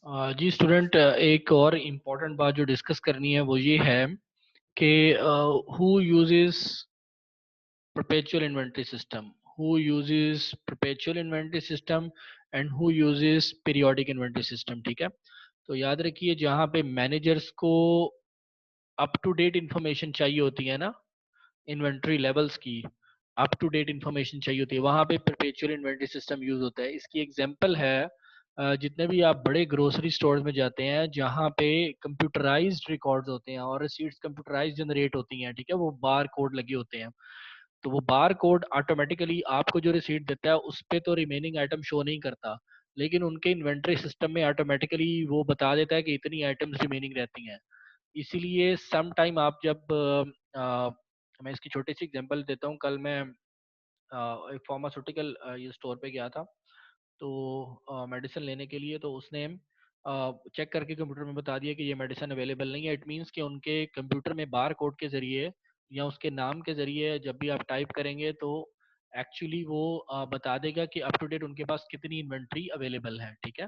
जी student, एक और important बात जो डिस्कस करनी है वो ये है कि who uses perpetual inventory system, who uses perpetual inventory system and who uses periodic inventory system। ठीक है, तो याद रखिए जहाँ पे मैनेजर्स को अप टू डेट इंफॉर्मेशन चाहिए होती है ना, इन्वेंट्री लेवल्स की अप टू डेट इंफॉर्मेशन चाहिए होती है, वहाँ पे परपेचुअल इन्वेंट्री सिस्टम यूज होता है। इसकी एग्जांपल है जितने भी आप बड़े ग्रोसरी स्टोर्स में जाते हैं जहाँ पे कंप्यूटराइज्ड रिकॉर्ड्स होते हैं और रिसीट्स कंप्यूटराइज जनरेट होती हैं, ठीक है, वो बार कोड लगे होते हैं। तो वो बार कोड ऑटोमेटिकली आपको जो रिसीट देता है उस पे तो रिमेनिंग आइटम शो नहीं करता, लेकिन उनके इन्वेंट्री सिस्टम में ऑटोमेटिकली वो बता देता है कि इतनी आइटम्स रिमेनिंग रहती हैं। इसीलिए सम टाइम आप जब मैं इसकी छोटी सी एग्जांपल देता हूँ। कल मैं एक फार्मास्यूटिकल ये स्टोर पे गया था, तो मेडिसिन लेने के लिए, तो उसने चेक करके कंप्यूटर में बता दिया कि ये मेडिसिन अवेलेबल नहीं है। इट मीन्स कि उनके कंप्यूटर में बार कोड के ज़रिए या उसके नाम के ज़रिए जब भी आप टाइप करेंगे तो एक्चुअली वो बता देगा कि अप टू डेट उनके पास कितनी इन्वेंट्री अवेलेबल है। ठीक है,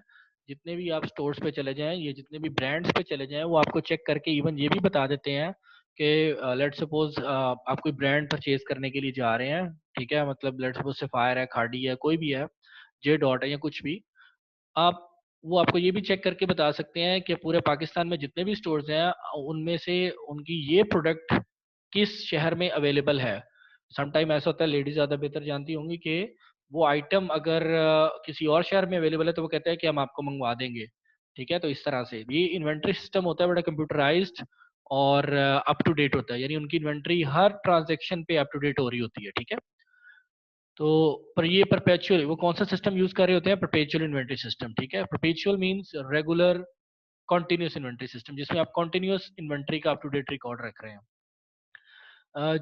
जितने भी आप स्टोर्स पे चले जाएं, ये जितने भी ब्रांड्स पे चले जाएं, वो आपको चेक करके इवन ये भी बता देते हैं कि लेट सपोज आप कोई ब्रांड परचेज करने के लिए जा रहे हैं, ठीक है, मतलब लेट सपोज सफायर है, खाड़ी है, कोई भी है, जे डॉट है या कुछ भी, आप वो आपको ये भी चेक करके बता सकते हैं कि पूरे पाकिस्तान में जितने भी स्टोर्स हैं उनमें से उनकी ये प्रोडक्ट किस शहर में अवेलेबल है। समटाइम ऐसा होता है, लेडीज ज़्यादा बेहतर जानती होंगी कि वो आइटम अगर किसी और शहर में अवेलेबल है तो वो कहते हैं कि हम आपको मंगवा देंगे। ठीक है, तो इस तरह से ये इन्वेंट्री सिस्टम होता है बड़ा कंप्यूटराइज्ड और अप टू डेट होता है, यानी उनकी इन्वेंट्री हर ट्रांजेक्शन पे अप टू डेट हो रही होती है। ठीक है, तो पर ये परपेचुअल वो कौन सा सिस्टम यूज कर रहे होते हैं? Perpetual inventory system. ठीक है, perpetual means regular continuous inventory system, जिसमें आप कॉन्टिन्यूस इन्वेंट्री का अप टू डेट रिकॉर्ड रख रहे हैं।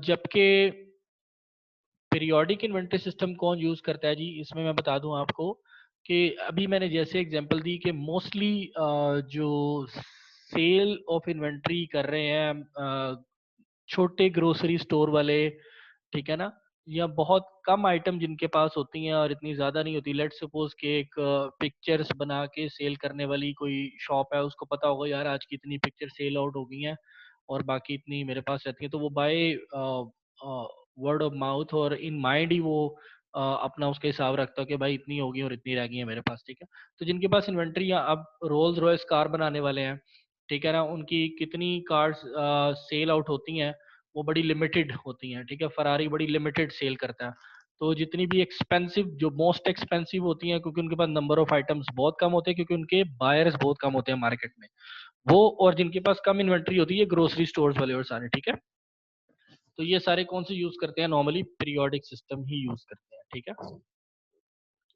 जबकि पीरियोडिक इन्वेंट्री सिस्टम कौन यूज करता है जी, इसमें मैं बता दूं आपको कि अभी मैंने जैसे एग्जांपल दी कि मोस्टली जो सेल ऑफ इन्वेंट्री कर रहे हैं छोटे ग्रोसरी स्टोर वाले, ठीक है ना, या बहुत कम आइटम जिनके पास होती हैं और इतनी ज़्यादा नहीं होती। लेट सपोज कि एक पिक्चर्स बना के सेल करने वाली कोई शॉप है, उसको पता होगा यार आज की इतनी पिक्चर सेल आउट हो गई हैं और बाकी इतनी मेरे पास रहती हैं, तो वो बाय वर्ड ऑफ माउथ और इन माइंड ही वो अपना उसका हिसाब रखता है कि भाई इतनी होगी और इतनी रह गई है मेरे पास। ठीक है, तो जिनके पास इन्वेंट्री, या अब रोल्स रॉयस कार बनाने वाले हैं, ठीक है ना, उनकी कितनी कार्स सेल आउट होती हैं वो बड़ी लिमिटेड होती हैं। ठीक है, फरारी बड़ी लिमिटेड सेल करता है। तो जितनी भी एक्सपेंसिव, जो मोस्ट एक्सपेंसिव होती हैं, क्योंकि उनके पास नंबर ऑफ आइटम्स बहुत कम होते हैं, क्योंकि उनके बायर्स बहुत कम होते हैं मार्केट में, वो, और जिनके पास कम इन्वेंट्री होती है ग्रोसरी स्टोर्स वाले और सारे। ठीक है, तो ये सारे कौन से यूज करते हैं? नॉर्मली पीरियोडिक सिस्टम ही यूज करते हैं। ठीक है,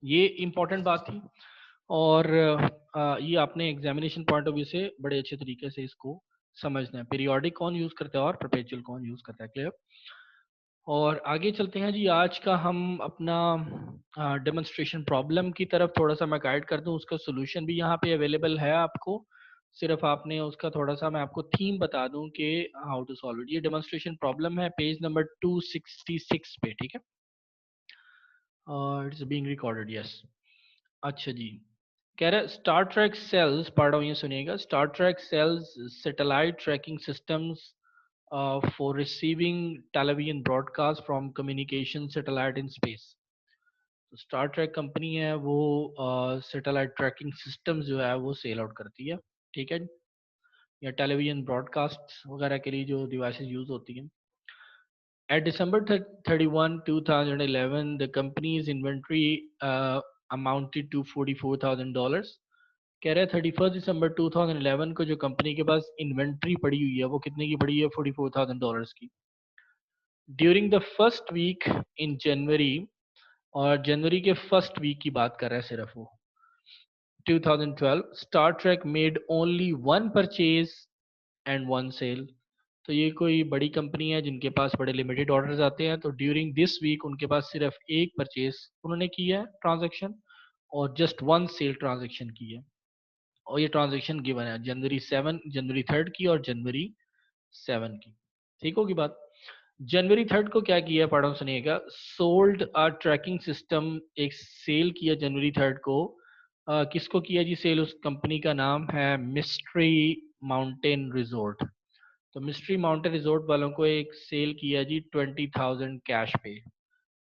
ये इंपॉर्टेंट बात थी। और ये आपने एग्जामिनेशन पॉइंट ऑफ व्यू से बड़े अच्छे तरीके से इसको समझना है, पीरियोडिक कौन यूज करता है और परपेचुअल कौन यूज करता है। क्लियर? और आगे चलते हैं जी, आज का हम अपना डेमोन्स्ट्रेशन प्रॉब्लम की तरफ थोड़ा सा मैं गाइड कर दूं, उसका सोल्यूशन भी यहाँ पे अवेलेबल है आपको। सिर्फ आपने उसका थोड़ा सा मैं आपको थीम बता दूं कि हाउ टू सॉल्व इट। ये डेमोन्स्ट्रेशन प्रॉब्लम है पेज नंबर 266 पे। ठीक है, इट्स बीइंग रिकॉर्डेड, यस। अच्छा जी, कह रहा है स्टार ट्रैक सेल्स, पढ़ रहा हूँ ये सुनिएगा। Star Track sells satellite tracking systems for receiving television broadcast from communication satellite in space. Star Track company है वो सैटेलाइट ट्रैकिंग सिस्टम्स जो है वो सेल आउट करती है। ठीक है, या टेलीविजन ब्रॉडकास्ट वगैरह के लिए जो डिवाइसेस यूज होती हैं। At December 31, 2011, the company's inventory amounted to $44,000। कह रहे हैं 31 दिसंबर 2011 को जो कंपनी के पास इन्वेंट्री पड़ी हुई है वो कितने की पड़ी है? $44,000 की। ड्यूरिंग द फर्स्ट वीक इन जनवरी, और जनवरी के फर्स्ट वीक की बात कर रहा है सिर्फ वो, 2012, Star Track made only one purchase and one sale. तो ये कोई बड़ी कंपनी है जिनके पास बड़े लिमिटेड ऑर्डर्स आते हैं, तो ड्यूरिंग दिस वीक उनके पास सिर्फ एक परचेज उन्होंने की है ट्रांजैक्शन, और जस्ट वन सेल ट्रांजैक्शन की है। और ये ट्रांजैक्शन गिवन है जनवरी 7, जनवरी 3 की और जनवरी 7 की। ठीक होगी बात? जनवरी 3 को क्या किया, पढ़ो सुनिएगा। सोल्ड अ ट्रैकिंग सिस्टम, एक सेल किया जनवरी 3 को किसको किया जी सेल? उस कंपनी का नाम है मिस्ट्री माउंटेन रिजोर्ट। तो मिस्ट्री माउंटेन रिजोर्ट वालों को एक सेल किया जी 20,000 कैश पे।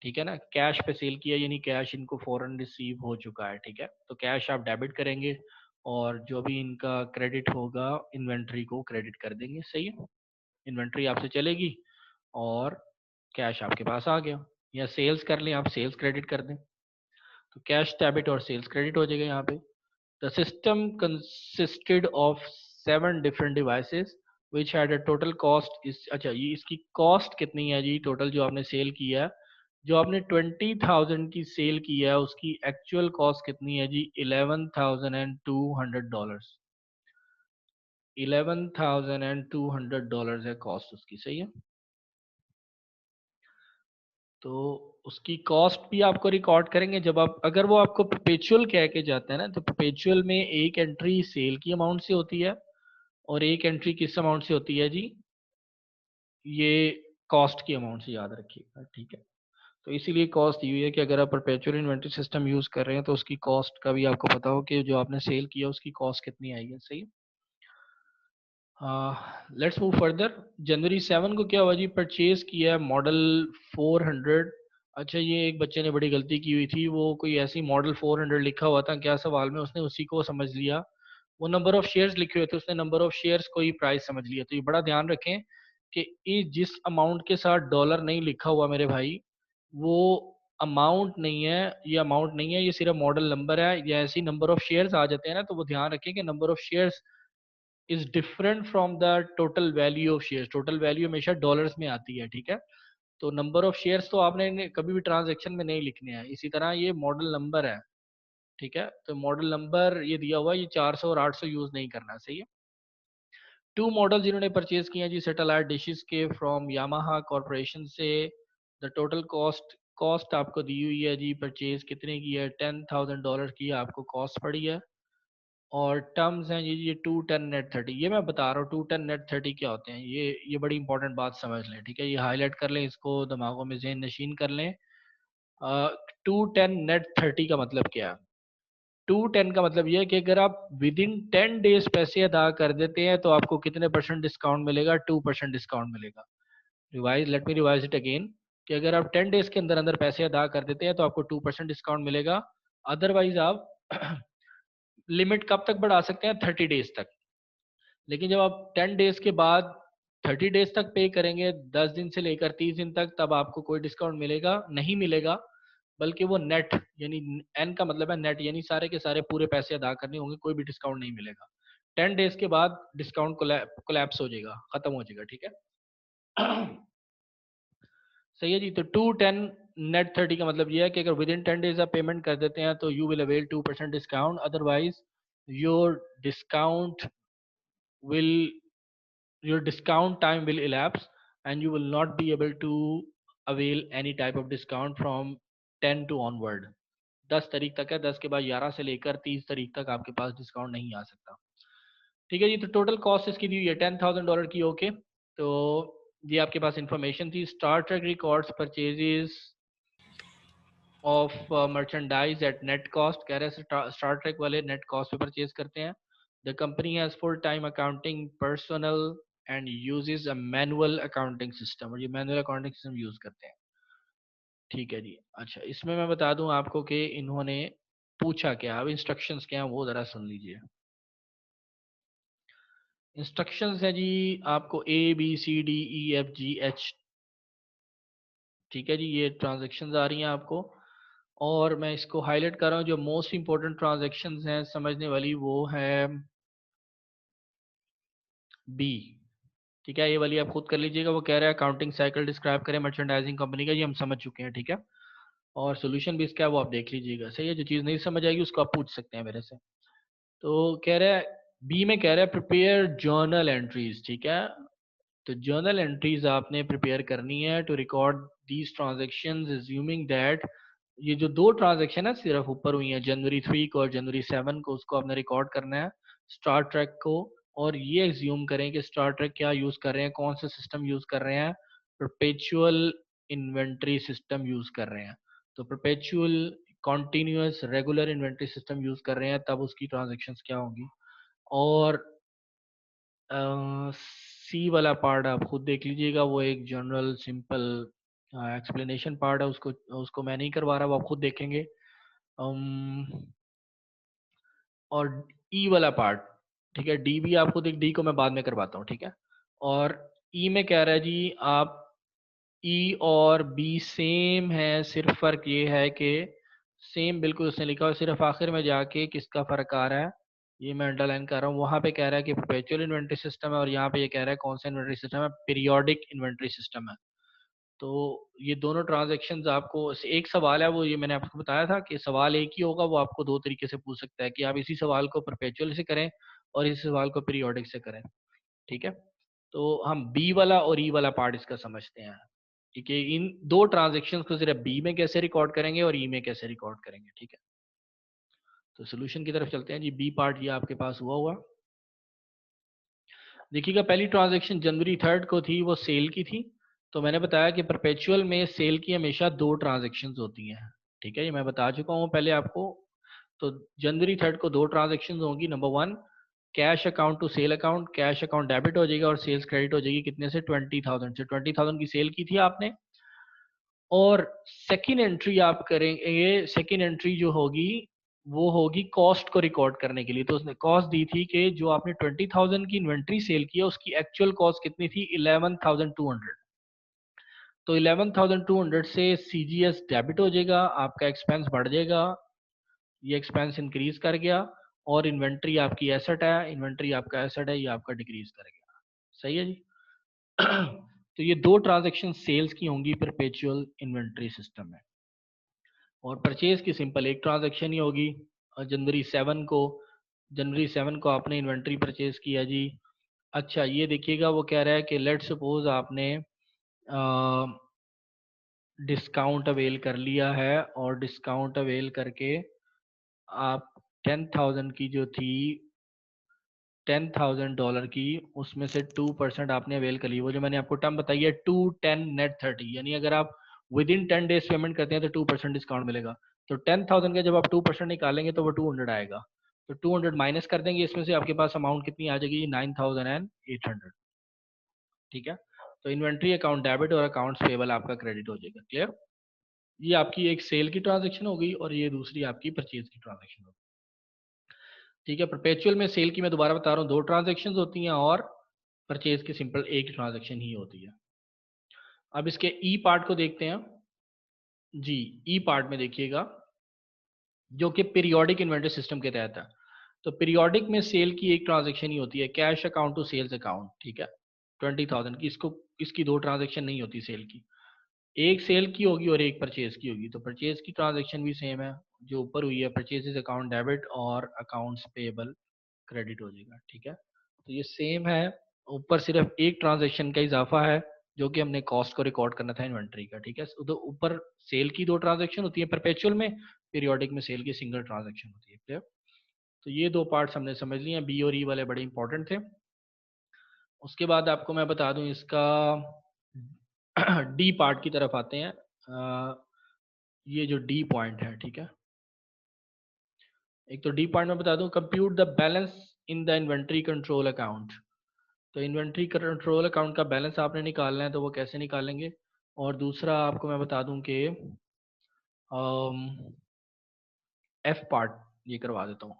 ठीक है ना, कैश पे सेल किया, यानी कैश इनको फौरन रिसीव हो चुका है। ठीक है, तो कैश आप डेबिट करेंगे और जो भी इनका क्रेडिट होगा इन्वेंट्री को क्रेडिट कर देंगे। सही है, इन्वेंट्री आपसे चलेगी और कैश आपके पास आ गया। या सेल्स कर लें आप, सेल्स क्रेडिट कर दें, तो कैश डेबिट और सेल्स क्रेडिट हो जाएगा यहाँ पे। The system consisted of 7 different devices which had a total cost इस, अच्छा ये इसकी कॉस्ट कितनी है जी टोटल जो आपने सेल किया है? जो आपने 20,000 की सेल की है उसकी एक्चुअल कॉस्ट कितनी है जी? $11,200। $11,200 है कॉस्ट उसकी। सही है, तो उसकी कॉस्ट भी आपको रिकॉर्ड करेंगे जब आप, अगर वो आपको परपेचुअल कह के जाता है ना, तो परपेचुअल में एक एंट्री सेल की अमाउंट से होती है और एक एंट्री किस अमाउंट से होती है जी? ये कॉस्ट की अमाउंट से, याद रखिएगा। ठीक है, तो इसीलिए कॉस्ट दी हुई है कि अगर आप परपेचुअल इन्वेंटरी सिस्टम यूज कर रहे हैं तो उसकी कॉस्ट का भी आपको पता हो कि जो आपने सेल किया उसकी कॉस्ट कितनी आई है। सही, लेट्स मूव फर्दर। जनवरी 7 को क्या हुआ जी? परचेज किया है मॉडल 400। अच्छा, ये एक बच्चे ने बड़ी गलती की हुई थी, वो कोई ऐसी मॉडल 400 लिखा हुआ था क्या सवाल में, उसने उसी को समझ लिया। वो नंबर ऑफ शेयर्स लिखे हुए थे, उसने नंबर ऑफ शेयर्स को ही प्राइस समझ लिया। तो ये बड़ा ध्यान रखें कि ये जिस अमाउंट के साथ डॉलर नहीं लिखा हुआ मेरे भाई, वो अमाउंट नहीं है, ये अमाउंट नहीं है, ये सिर्फ मॉडल नंबर है। या ऐसी नंबर ऑफ शेयर्स आ जाते हैं ना, तो वो ध्यान रखें कि number of shares is different from the total value of shares. Total value हमेशा डॉलर्स में आती है। ठीक है, तो नंबर ऑफ शेयर्स तो आपने कभी भी ट्रांजैक्शन में नहीं लिखने हैं। इसी तरह ये मॉडल नंबर है। ठीक है, तो मॉडल नंबर ये दिया हुआ, ये 400 और 800 यूज नहीं करना। सही है। टू मॉडल जिन्होंने परचेज किए हैं जी सैटेलाइट डिशेस के फ्रॉम यामाहा कॉरपोरेशन से, द टोटल कॉस्ट, कॉस्ट आपको दी हुई है जी, परचेज कितने की है? $10,000 की आपको कॉस्ट पड़ी है। और टर्म्स हैं जी, ये 210 नेट 30, ये मैं बता रहा हूँ 210 नेट 30 क्या होते हैं। ये बड़ी इंपॉर्टेंट बात समझ लें। ठीक है, ये हाईलाइट कर लें, इसको दिमागों में ज़हन नशीन कर लें। 210 नेट 30 का मतलब क्या है? 210 का मतलब ये है कि अगर आप विद इन 10 डेज पैसे अदा कर देते हैं तो आपको कितने परसेंट डिस्काउंट मिलेगा? 2% डिस्काउंट मिलेगा। Revise, let me revise it again, कि अगर आप 10 डेज के अंदर अंदर पैसे अदा कर देते हैं तो आपको 2% डिस्काउंट मिलेगा। अदरवाइज आप लिमिट कब तक बढ़ा सकते हैं? 30 डेज तक। लेकिन जब आप 10 डेज के बाद 30 डेज तक पे करेंगे, 10 दिन से लेकर 30 दिन तक, तब आपको कोई डिस्काउंट मिलेगा नहीं मिलेगा, बल्कि वो नेट, यानी एन का मतलब है नेट, यानी सारे के सारे पूरे पैसे अदा करने होंगे, कोई भी डिस्काउंट नहीं मिलेगा। 10 डेज के बाद डिस्काउंट कोलैप्स हो जाएगा, खत्म हो जाएगा। ठीक है, सही है जी। तो 210 नेट 30 का मतलब ये है कि अगर विद इन 10 डेज आप पेमेंट कर देते हैं तो you will avail 2% discount. Otherwise your discount will your discount time will elapse and you will not be able to avail any type of discount from 10 to onward। 10 तारीख तक है, 10 के बाद 11 से लेकर 30 तारीख तक आपके पास डिस्काउंट नहीं आ सकता। ठीक है जी, तो टोटल कॉस्ट इसकी दी हुई है $10,000 की। ओके, तो ये आपके पास इंफॉर्मेशन थी। Star Track records purchases of merchandise at net cost, कह रहे हैं स्टार ट्रैक वाले नेट कॉस्ट पे परचेज करते हैं। The company has full time accounting personal and uses a manual accounting system, और ये मैनुअल अकाउंटिंग सिस्टम यूज करते हैं। ठीक है जी। अच्छा, इसमें मैं बता दूं आपको कि इन्होंने पूछा क्या, अब इंस्ट्रक्शंस क्या हैं वो जरा सुन लीजिए। इंस्ट्रक्शंस है जी आपको ABCDEFGH। ठीक है जी, ये ट्रांजेक्शन्स आ रही हैं आपको, और मैं इसको हाईलाइट कर रहा हूँ। जो मोस्ट इंपॉर्टेंट ट्रांजैक्शंस हैं समझने वाली, वो है बी। ठीक है, ये वाली आप खुद कर लीजिएगा। वो कह रहा है अकाउंटिंग साइकिल डिस्क्राइब करें मर्चेंडाइजिंग कंपनी का, ये हम समझ चुके हैं। ठीक है, और सोल्यूशन भी इसका है वो आप देख लीजिएगा। सही है, जो चीज़ नहीं समझ आएगी उसको आप पूछ सकते हैं मेरे से। तो कह रहा है बी में, कह रहा है प्रिपेयर जर्नल एंट्रीज। ठीक है, तो जर्नल एंट्रीज आपने प्रिपेयर करनी है to record these transactions assuming that, ये जो दो ट्रांजेक्शन है सिर्फ ऊपर हुई है जनवरी 3 को और जनवरी 7 को, उसको आपने रिकॉर्ड करना है स्टार ट्रैक को। और ये एज्यूम करें कि स्टार ट्रैक क्या यूज कर रहे हैं, कौन सा सिस्टम यूज कर रहे हैं? परपेचुअल इन्वेंट्री सिस्टम यूज कर रहे हैं। तो perpetual continuous regular inventory system use कर रहे हैं तब उसकी ट्रांजेक्शन्स क्या होंगी। और सी वाला पार्ट आप खुद देख लीजिएगा, वो एक जनरल सिंपल एक्सप्लेनेशन पार्ट है, उसको उसको मैं नहीं करवा रहा, वो आप खुद देखेंगे। और ई वाला पार्ट, ठीक है, डी भी आपको देख, डी को मैं बाद में करवाता हूँ, ठीक है। और ई में कह रहा है जी आप ई और बी सेम है, सिर्फ फर्क ये है कि सेम बिल्कुल उसने लिखा, और सिर्फ आखिर में जाके किसका फर्क आ रहा है, ये मैं अंडरलाइन कर रहा हूँ। वहां पे कह रहा है कि परपेचुअल इन्वेंट्री सिस्टम है, और यहाँ पे ये कह रहा है कौन सा इन्वेंट्री सिस्टम है, पीरियोडिक इन्वेंट्री सिस्टम है। तो ये दोनों ट्रांजेक्शन्स आपको, एक सवाल है वो, ये मैंने आपको बताया था कि सवाल एक ही होगा, वो आपको दो तरीके से पूछ सकता है कि आप इसी सवाल को परपेचुअल से करें और इस सवाल को पीरियोडिक से करें, ठीक है। तो हम बी वाला और ई वाला पार्ट इसका समझते हैं, ठीक है। इन दो ट्रांजेक्शन्स को सिर्फ बी में कैसे रिकॉर्ड करेंगे और ई में कैसे रिकॉर्ड करेंगे, ठीक है। तो सोल्यूशन की तरफ चलते हैं जी। बी पार्ट ये आपके पास हुआ देखिएगा, पहली ट्रांजैक्शन जनवरी 3 को थी, वो सेल की थी। तो मैंने बताया कि परपेचुअल में सेल की हमेशा दो ट्रांजैक्शंस होती हैं, ठीक है, ये मैं बता चुका हूँ पहले आपको। तो जनवरी 3 को दो ट्रांजैक्शंस होंगी। Number 1, cash account to sale account, cash account debit हो जाएगा और सेल्स क्रेडिट हो जाएगी, कितने से, 20,000 से। 20,000 की सेल की थी आपने। और सेकेंड एंट्री आप करेंगे, सेकेंड एंट्री जो होगी वो होगी कॉस्ट को रिकॉर्ड करने के लिए। तो उसने कॉस्ट दी थी कि जो आपने 20,000 की इन्वेंट्री सेल की है उसकी एक्चुअल कॉस्ट कितनी थी, 11,200। तो 11,200 से सीजीएस डेबिट हो जाएगा, आपका एक्सपेंस बढ़ जाएगा, ये एक्सपेंस इंक्रीज कर गया। और इन्वेंट्री आपकी एसेट है, इन्वेंट्री आपका एसेट है, ये आपका डिक्रीज कर गया। सही है जी। तो ये दो ट्रांजेक्शन सेल्स की होंगी परपेचुअल इन्वेंट्री सिस्टम में। और परचेज की सिंपल एक ट्रांजैक्शन ही होगी। जनवरी 7 को आपने इन्वेंट्री परचेज किया जी। अच्छा ये देखिएगा, वो कह रहा है कि लेट सपोज आपने डिस्काउंट अवेल कर लिया है, और डिस्काउंट अवेल करके आप 10,000 की जो थी, $10,000 की, उसमें से 2% आपने अवेल कर ली। वो जो मैंने आपको टर्म बताई है 2 10 नेट 30, यानी अगर आप विद इन 10 डेज पेमेंट करते हैं तो 2% डिस्काउंट मिलेगा। तो 10,000 का जब आप 2% निकालेंगे तो वो 200 आएगा। तो 200 माइनस कर देंगे, इसमें से आपके पास अमाउंट कितनी आ जाएगी, 9,800, ठीक है। तो इन्वेंट्री अकाउंट डेबिट और अकाउंट्स पेबल आपका क्रेडिट हो जाएगा। क्लियर। ये आपकी एक सेल की ट्रांजेक्शन हो गई और ये दूसरी आपकी परचेज की ट्रांजेक्शन हो गई, ठीक है। परपेचुअल में सेल की मैं दोबारा बता रहा हूँ दो ट्रांजेक्शन होती हैं, और परचेज की सिंपल एक ट्रांजेक्शन ही होती है। अब इसके ई पार्ट को देखते हैं जी। ई पार्ट में देखिएगा, जो कि पीरियोडिक इन्वेंटरी सिस्टम के तहत है। तो पीरियोडिक में सेल की एक ट्रांजेक्शन ही होती है, cash account to sales account, ठीक है। 20,000 की, इसको इसकी दो ट्रांजेक्शन नहीं होती सेल की, एक सेल की होगी और एक परचेज की होगी। तो परचेज की ट्रांजेक्शन भी सेम है, जो ऊपर हुई है, परचेजेस अकाउंट डेबिट और अकाउंट्स पेएबल क्रेडिट हो जाएगा, ठीक है। तो ये सेम है, ऊपर सिर्फ एक ट्रांजेक्शन का इजाफा है, जो कि हमने कॉस्ट को रिकॉर्ड करना था इन्वेंट्री का, ठीक है। तो ऊपर सेल की दो ट्रांजेक्शन होती है परपेचुअल में, पीरियोडिक में सेल की सिंगल ट्रांजेक्शन होती है। क्लियर। तो ये दो पार्ट्स हमने समझ लिए हैं, बी और ई वाले बड़े इंपॉर्टेंट थे। उसके बाद आपको मैं बता दूं इसका डी पार्ट की तरफ आते हैं। ये जो डी पॉइंट है, ठीक है, एक तो डी पार्ट में बता दूं, compute the balance in the inventory control account. तो इन्वेंट्री कंट्रोल अकाउंट का बैलेंस आपने निकालना है, तो वो कैसे निकालेंगे। और दूसरा आपको मैं बता दूं कि एफ पार्ट ये करवा देता हूँ,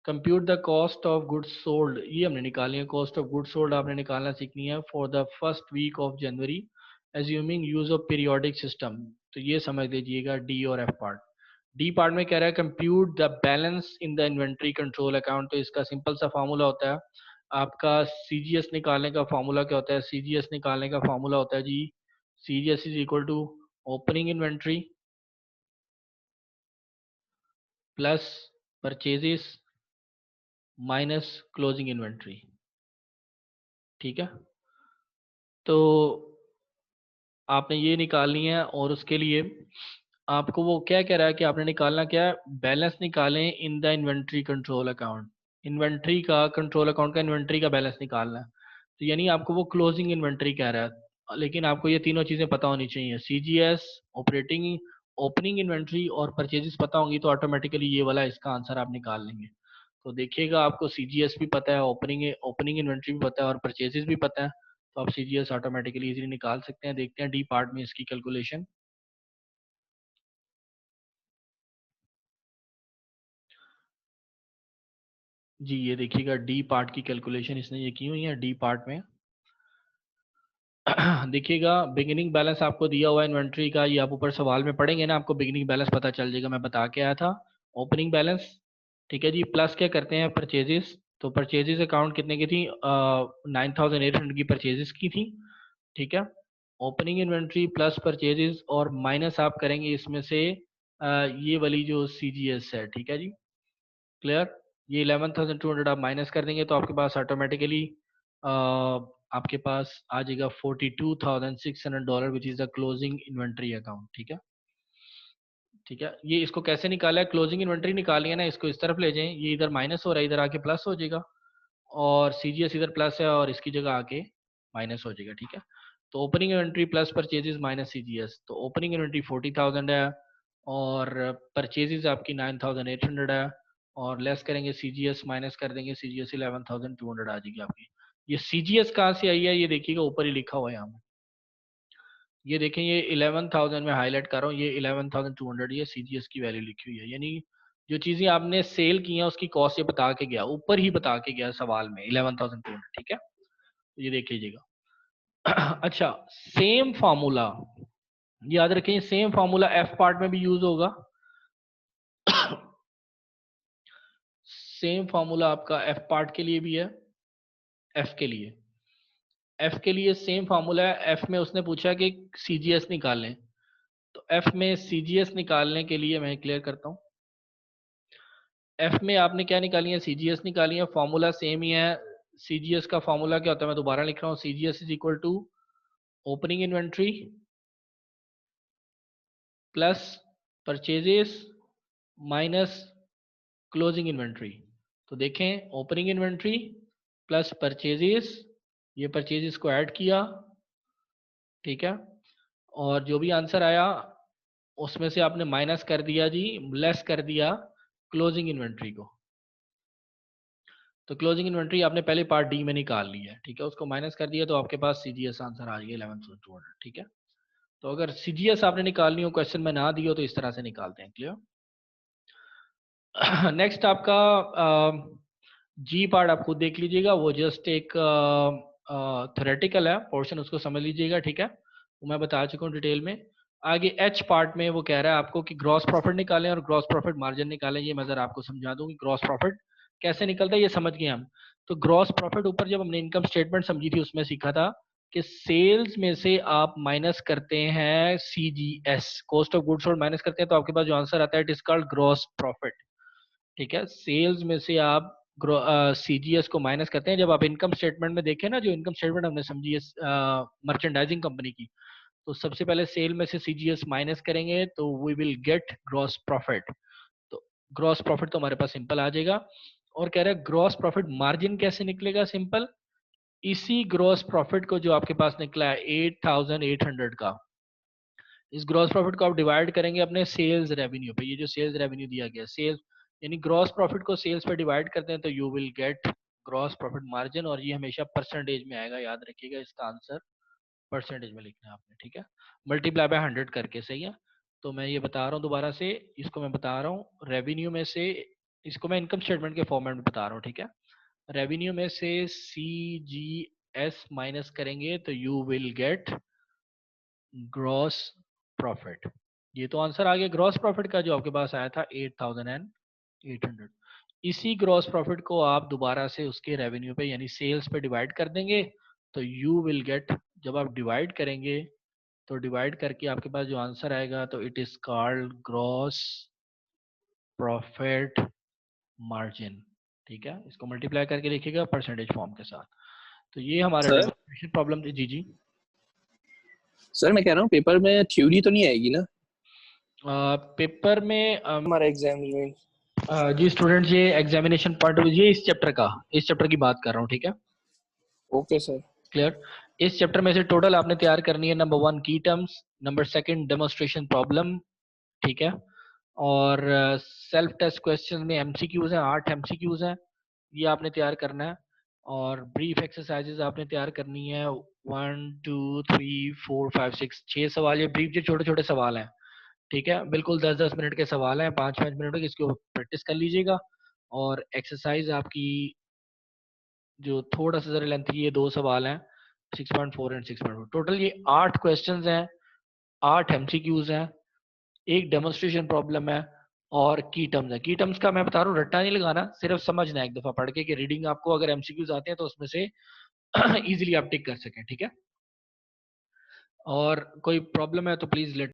compute the cost of goods sold, ये हमने निकालनी है। कॉस्ट ऑफ गुड्स सोल्ड आपने निकालना सीखनी है for the first week of January assuming use of periodic system. तो ये समझ लीजिएगा डी और एफ पार्ट। डी पार्ट में कह रहा है compute the balance in the inventory control account. तो इसका सिंपल सा फार्मूला होता है, आपका सीजीएस निकालने का फार्मूला क्या होता है, सीजीएस निकालने का फार्मूला होता है जी, CGS is equal to opening inventory plus purchases minus closing inventory, ठीक है। तो आपने ये निकालनी है, और उसके लिए आपको वो क्या कह रहा है कि आपने निकालना क्या है, बैलेंस निकालें in the inventory control account. Inventory का कंट्रोल अकाउंट का इन्वेंट्री का बैलेंस निकालना है। तो यानी आपको वो क्लोजिंग इन्वेंट्री कह रहा है, लेकिन आपको ये तीनों चीज़ें पता होनी चाहिए, सीजीएस, ऑपरेटिंग ओपनिंग इन्वेंट्री और परचेजेस पता होंगी तो ऑटोमेटिकली ये वाला इसका आंसर आप निकाल लेंगे। तो देखिएगा आपको सीजीएस भी पता है, ओपनिंग इन्वेंट्री भी पता है और परचेजेस भी पता है, तो आप सीजीएस ऑटोमेटिकली इजीली निकाल सकते हैं। देखते हैं डी पार्ट में इसकी कैलकुलेशन। जी ये देखिएगा डी पार्ट की कैलकुलेशन इसने ये की हुई है डी पार्ट में। देखिएगा बिगिनिंग बैलेंस आपको दिया हुआ है इन्वेंट्री का, ये आप ऊपर सवाल में पढ़ेंगे ना आपको बिगिनिंग बैलेंस पता चल जाएगा, मैं बता के आया था। ओपनिंग बैलेंस ठीक है जी, प्लस क्या करते हैं परचेजेस, तो परचेजेस अकाउंट कितने की थी, 9800 की परचेजेस की थी, ठीक है। ओपनिंग इन्वेंट्री प्लस परचेजेस और माइनस आप करेंगे इसमें से ये वाली जो सीजीएस है, ठीक है जी, क्लियर। ये 11,200 आप माइनस कर देंगे तो आपके पास ऑटोमेटिकली आपके पास आ जाएगा $42,600 which is the closing inventory account, ठीक है। ठीक है, ये इसको कैसे निकाला है, क्लोजिंग इन्वेंट्री निकाली है ना, इसको इस तरफ ले जाएं, ये इधर माइनस हो रहा है इधर आके प्लस हो जाएगा, और सीजीएस इधर प्लस है और इसकी जगह आके माइनस हो जाएगा, ठीक है। तो opening inventory plus purchases minus CGS, तो ओपनिंग इन्वेंट्री 40,000 है और परचेजेस आपकी 9,800 है, और लेस करेंगे सीजीएस माइनस कर देंगे सीजीएस 11,200 आ जाएगी आपकी। ये सीजीएस कहाँ से आई है ये देखिएगा ऊपर ही लिखा हुआ है यहाँ पे, ये देखें ये 11,000 में हाईलाइट कर रहा हूँ, ये 11,200 ये सीजीएस की वैल्यू लिखी हुई है, यानी जो चीजें आपने सेल की हैं उसकी कॉस्ट ये बता के गया, ऊपर ही बता के गया सवाल में 11,200, ठीक है। तो ये देख लीजिएगा। अच्छा सेम फार्मूला याद रखें, सेम फार्मूला एफ पार्ट में भी यूज होगा। सेम फार्मूला आपका एफ पार्ट के लिए भी है, एफ के लिए, एफ के लिए सेम फार्मूला है। एफ में उसने पूछा कि सीजीएस निकाल लें, तो एफ में सीजीएस निकालने के लिए मैं क्लियर करता हूँ, एफ में आपने क्या निकाली है, सीजीएस निकाली है, फॉर्मूला सेम ही है। सीजीएस का फॉर्मूला क्या होता है, मैं दोबारा लिख रहा हूँ, CGS is equal to opening inventory plus purchases minus closing inventory. तो देखें ओपनिंग इन्वेंट्री प्लस परचेजेस, ये परचेजेस को ऐड किया, ठीक है, और जो भी आंसर आया उसमें से आपने माइनस कर दिया जी, लेस कर दिया क्लोजिंग इन्वेंट्री को। तो क्लोजिंग इन्वेंट्री आपने पहले पार्ट डी में निकाल ली है, ठीक है, उसको माइनस कर दिया तो आपके पास सीजीएस आंसर आ गया 11,200, ठीक है। तो अगर सीजीएस आपने निकालनी हो क्वेश्चन में ना दियो तो इस तरह से निकालते हैं, क्लियर। नेक्स्ट आपका जी पार्ट आप खुद देख लीजिएगा, वो जस्ट एक थ्योरेटिकल है पोर्शन, उसको समझ लीजिएगा, ठीक है, वो मैं बता चुका हूँ डिटेल में। आगे एच पार्ट में वो कह रहा है आपको कि ग्रॉस प्रॉफिट निकालें और ग्रॉस प्रॉफिट मार्जिन निकालें। ये मैं जरा आपको समझा दूँ कि ग्रॉस प्रॉफिट कैसे निकलता है, ये समझ गए हम। तो ग्रॉस प्रॉफिट ऊपर जब हमने इनकम स्टेटमेंट समझी थी उसमें सीखा था कि सेल्स में से आप माइनस करते हैं CGS, cost of goods sold minus करते हैं, तो आपके पास जो आंसर आता है it is called gross profit, ठीक है। सेल्स में से आप सीजीएस को माइनस करते हैं। जब आप इनकम स्टेटमेंट में देखें ना, जो इनकम स्टेटमेंट हमने समझी है मर्चेंडाइजिंग कंपनी की, तो सबसे पहले सेल में से सीजीएस माइनस करेंगे तो we will get gross profit. तो ग्रॉस प्रॉफिट तो हमारे पास सिंपल आ जाएगा। और कह रहे हैं ग्रॉस प्रॉफिट मार्जिन कैसे निकलेगा, सिंपल, इसी ग्रॉस प्रॉफिट को जो आपके पास निकला है 8,800 का, इस ग्रॉस प्रॉफिट को आप डिवाइड करेंगे अपने सेल्स रेवेन्यू पे। ये जो सेल्स रेवेन्यू दिया गया सेल्स, यानी ग्रॉस प्रॉफिट को सेल्स पे डिवाइड करते हैं तो you will get gross profit margin, और ये हमेशा परसेंटेज में आएगा, याद रखिएगा इसका आंसर परसेंटेज में लिखना है आपने, ठीक है, मल्टीप्लाई बाय 100 करके, सही है। तो मैं ये बता रहा हूँ दोबारा से, इसको मैं बता रहा हूँ रेवेन्यू में से, इसको मैं इनकम स्टेटमेंट के फॉर्मेट में बता रहा हूँ, ठीक है। रेवेन्यू में से सी जी एस माइनस करेंगे तो you will get gross profit. ये तो आंसर आ गया ग्रॉस प्रॉफिट का जो आपके पास आया था 8,800। इसी ग्रॉस प्रॉफिट को आप दोबारा से उसके रेवेन्यू पे यानी सेल्स पे डिवाइड कर देंगे तो यू विल गेट, जब आप डिवाइड करेंगे तो डिवाइड करके आपके पास जो आंसर आएगा तो it is called gross profit margin, ठीक है। इसको मल्टीप्लाई करके लिखिएगा परसेंटेज फॉर्म के साथ। तो ये हमारा सर डेमोन्स्ट्रेशन प्रॉब्लम थी। जी जी सर मैं कह रहा हूँ पेपर में थ्योरी तो नहीं आएगी ना पेपर में हमारा एग्जाम में? जी स्टूडेंट्स, ये एग्जामिनेशन पॉइंट ऑफ ये इस चैप्टर की बात कर रहा हूँ, ठीक है, ओके सर। क्लियर। इस चैप्टर में से टोटल आपने तैयार करनी है, नंबर 1 की टर्म्स, नंबर 2 डेमोन्स्ट्रेशन प्रॉब्लम, ठीक है। और सेल्फ टेस्ट क्वेश्चन में एमसीक्यूज हैं, 8 एमसीक्यूज हैं, ये आपने तैयार करना है। और ब्रीफ एक्सरसाइजेज आपने तैयार करनी है, 1 2 3 4 5 6, 6 सवाल। ये ब्रीफ जो छोटे छोटे सवाल हैं, ठीक है, बिल्कुल 10-10 मिनट के सवाल हैं, 5-5 मिनट के, इसके ऊपर प्रैक्टिस कर लीजिएगा। और एक्सरसाइज आपकी जो थोड़ा सा जरा लेंथी, ये 2 सवाल हैं, 6.4 एंड 6.4, टोटल ये 8 क्वेश्चंस हैं, 8 एमसीक्यूज हैं, एक डेमोन्स्ट्रेशन प्रॉब्लम है, और की टर्म्स है। की टर्म्स का मैं बता रहा हूँ, रट्टा नहीं लगाना, सिर्फ समझना है एक दफा पढ़ के कि रीडिंग आपको अगर एमसीक्यूज आते हैं तो उसमें से इजीली आप टिक कर सकें, ठीक है। और कोई प्रॉब्लम है तो प्लीज लेट